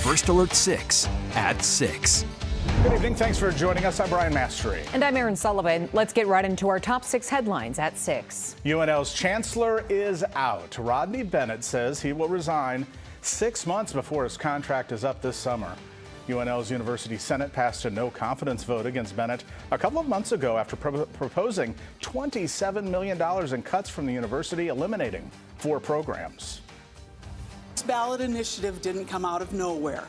First Alert 6 at 6. Good evening. Thanks for joining us. I'm Brian Mastery. And I'm Erin Sullivan. Let's get right into our top 6 headlines at 6. UNL's chancellor is out. Rodney Bennett says he will resign 6 months before his contract is up this summer. UNL's University Senate passed a no confidence vote against Bennett a couple of months ago after proposing $27 million in cuts from the university, eliminating 4 programs. This ballot initiative didn't come out of nowhere.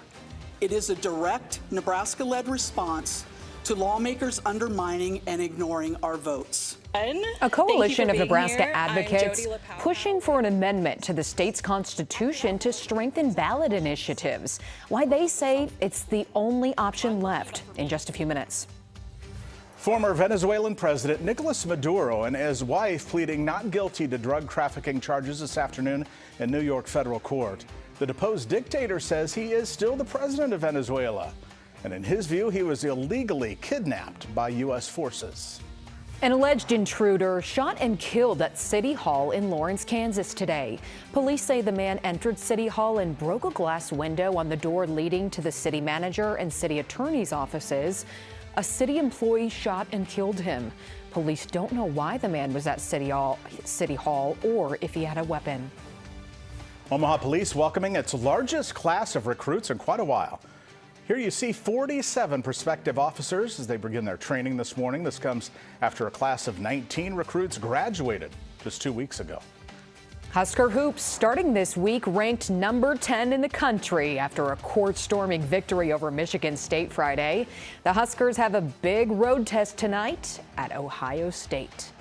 It is a direct Nebraska-led response to lawmakers undermining and ignoring our votes. A coalition of Nebraska advocates pushing for an amendment to the state's constitution to strengthen ballot initiatives. Why they say it's the only option left in just a few minutes. Former Venezuelan President Nicolas Maduro and his wife pleading not guilty to drug trafficking charges this afternoon in New York federal court. The deposed dictator says he is still the president of Venezuela, and in his view, he was illegally kidnapped by U.S. forces. An alleged intruder shot and killed at City Hall in Lawrence, Kansas today. Police say the man entered City Hall and broke a glass window on the door leading to the city manager and city attorney's offices. A city employee shot and killed him. Police don't know why the man was at City Hall or if he had a weapon. Omaha Police welcoming its largest class of recruits in quite a while. Here you see 47 prospective officers as they begin their training this morning. This comes after a class of 19 recruits graduated just 2 weeks ago. Husker hoops starting this week ranked number 10 in the country after a court-storming victory over Michigan State Friday. The Huskers have a big road test tonight at Ohio State.